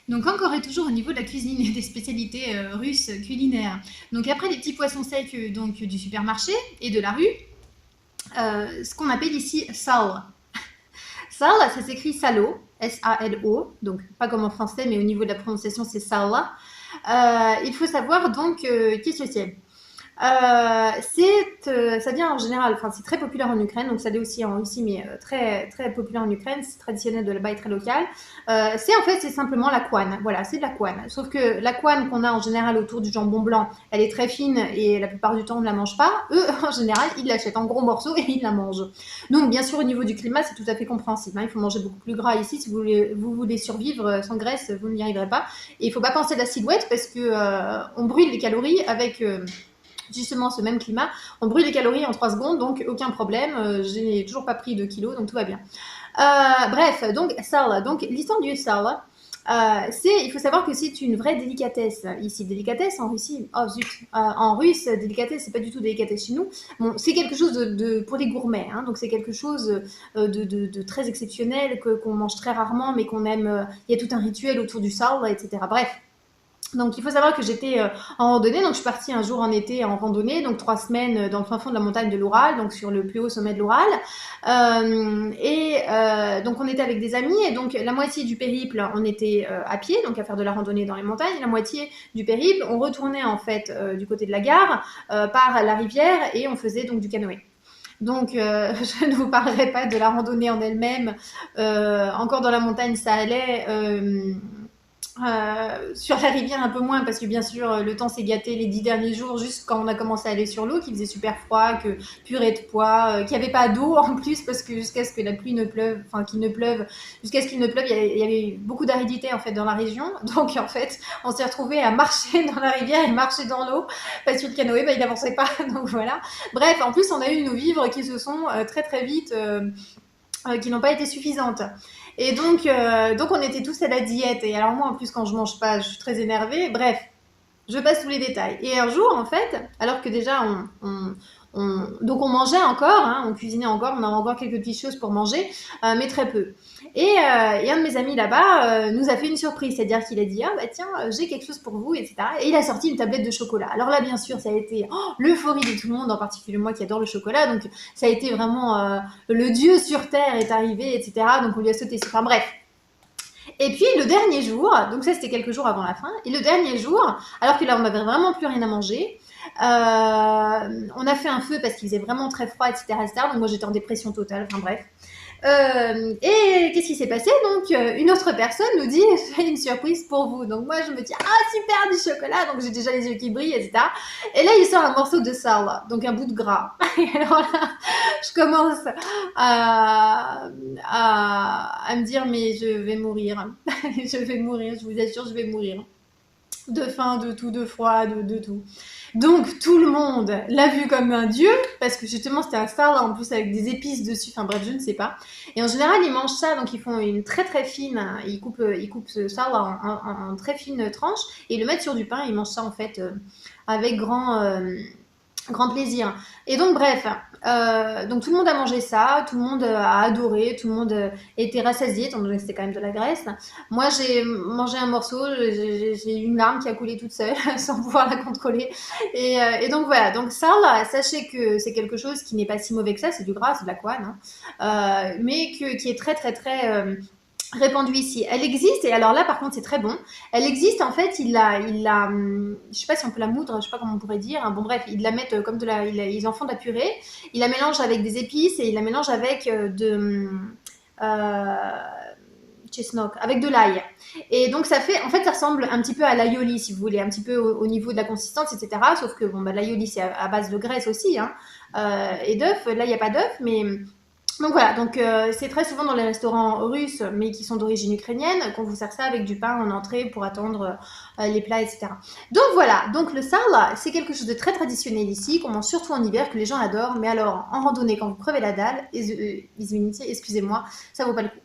Donc encore et toujours au niveau de la cuisine et des spécialités russes culinaires. Donc après les petits poissons secs donc, du supermarché et de la rue, ce qu'on appelle ici sal. Sal, ça s'écrit salo, S-A-L-O, donc pas comme en français, mais au niveau de la prononciation c'est sal. Il faut savoir donc qu'est-ce que c'est. Ça vient en général, enfin c'est très populaire en Ukraine, donc ça l'est aussi en Russie, mais très très populaire en Ukraine, c'est traditionnel de là-bas et très local. C'est simplement la couenne, voilà, c'est de la couenne. Sauf que la couenne qu'on a en général autour du jambon blanc, elle est très fine et la plupart du temps on ne la mange pas. Eux, en général, ils l'achètent en gros morceaux et ils la mangent. Donc bien sûr au niveau du climat, c'est tout à fait compréhensible. Hein. Il faut manger beaucoup plus gras ici si vous voulez survivre sans graisse, vous n'y arriverez pas. Et il ne faut pas penser à la silhouette parce que on brûle les calories avec justement ce même climat, on brûle les calories en 3 secondes, donc aucun problème, j'ai toujours pas pris de kilos, donc tout va bien. Bref, donc sal, donc l'histoire du sal, il faut savoir que c'est une vraie délicatesse ici. Délicatesse en Russie, oh zut, en russe, délicatesse, c'est pas du tout délicatesse chez nous. Bon, c'est quelque chose pour les gourmets, hein, donc c'est quelque chose de très exceptionnel qu'on mange très rarement, mais qu'on aime. Il y a tout un rituel autour du sal, etc. Bref. Donc il faut savoir que j'étais en randonnée, donc je suis partie un jour en été en randonnée, donc 3 semaines dans le fin fond de la montagne de l'Oural, donc sur le plus haut sommet de l'Oural. Donc on était avec des amis, et donc la moitié du périple, on était à pied, donc à faire de la randonnée dans les montagnes, et la moitié du périple, on retournait en fait du côté de la gare par la rivière, et on faisait donc du canoë. Donc, je ne vous parlerai pas de la randonnée en elle-même. Encore dans la montagne, ça allait. Sur la rivière un peu moins parce que bien sûr le temps s'est gâté les 10 derniers jours juste quand on a commencé à aller sur l'eau, qu'il faisait super froid, que purée de pois, qu'il n'y avait pas d'eau en plus parce que jusqu'à ce que la pluie ne pleuve, enfin qu'il ne pleuve, jusqu'à ce qu'il ne pleuve, il y avait beaucoup d'aridité en fait dans la région, donc en fait on s'est retrouvé à marcher dans la rivière et marcher dans l'eau parce que le canoë il n'avançait pas, donc voilà. Bref, en plus on a eu nos vivres qui se sont très très vite qui n'ont pas été suffisantes. Et donc on était tous à la diète. Et alors moi, en plus, quand je mange pas, je suis très énervée. Bref, je passe tous les détails. Et un jour, en fait, alors que déjà donc on mangeait encore, hein, on cuisinait encore, on avait encore quelques petites choses pour manger, mais très peu. Et un de mes amis là-bas nous a fait une surprise, c'est-à-dire qu'il a dit ah bah tiens j'ai quelque chose pour vous, etc. Et il a sorti une tablette de chocolat. Alors là bien sûr ça a été l'euphorie de tout le monde, en particulier moi qui adore le chocolat, donc ça a été vraiment le dieu sur terre est arrivé, etc. Donc on lui a sauté sur. Enfin bref. Et puis le dernier jour, donc ça c'était quelques jours avant la fin, et le dernier jour, alors que là on n'avait vraiment plus rien à manger, on a fait un feu parce qu'il faisait vraiment très froid, etc., etc. Donc moi j'étais en dépression totale, enfin bref. Et qu'est-ce qui s'est passé? Donc une autre personne nous dit j'ai une surprise pour vous. Donc moi je me dis ah super du chocolat, donc j'ai déjà les yeux qui brillent, etc. Et là il sort un morceau de sal, donc un bout de gras. Et alors là je commence à me dire mais je vais mourir, je vais mourir, je vous assure je vais mourir. De faim, de tout, de froid, de tout. Donc tout le monde l'a vu comme un dieu, parce que justement c'était un star là, en plus avec des épices dessus, enfin bref je ne sais pas. Et en général ils mangent ça, donc ils font une très très fine, ils coupent ce star là en très fine tranche, et ils le mettent sur du pain, et ils mangent ça en fait avec grand plaisir. Et donc bref, donc tout le monde a mangé ça, tout le monde a adoré, tout le monde était rassasié, étant donné que c'était quand même de la graisse. Moi j'ai mangé un morceau, j'ai eu une larme qui a coulé toute seule sans pouvoir la contrôler. Et donc voilà, donc ça là, sachez que c'est quelque chose qui n'est pas si mauvais que ça, c'est du gras, c'est de la couenne, hein, mais qui est très très très répandue ici. Elle existe, et alors là par contre c'est très bon. Elle existe en fait, je sais pas si on peut la moudre, je sais pas comment on pourrait dire. Hein. Bon bref, ils la mettent comme ils en font de la purée. Ils la mélangent avec des épices et ils la mélangent avec euh, chestnut, avec de l'ail. Et donc ça fait, en fait ça ressemble un petit peu à l'aioli si vous voulez, un petit peu au niveau de la consistance, etc. Sauf que bon, bah, l'aioli c'est à base de graisse aussi, hein, et d'œufs. Là il n'y a pas d'œufs, mais donc voilà, donc c'est très souvent dans les restaurants russes, mais qui sont d'origine ukrainienne, qu'on vous sert ça avec du pain en entrée pour attendre les plats, etc. Donc voilà, donc le sal, c'est quelque chose de très traditionnel ici, qu'on mange surtout en hiver, que les gens adorent, mais alors en randonnée, quand vous crevez la dalle, excusez-moi, ça vaut pas le coup.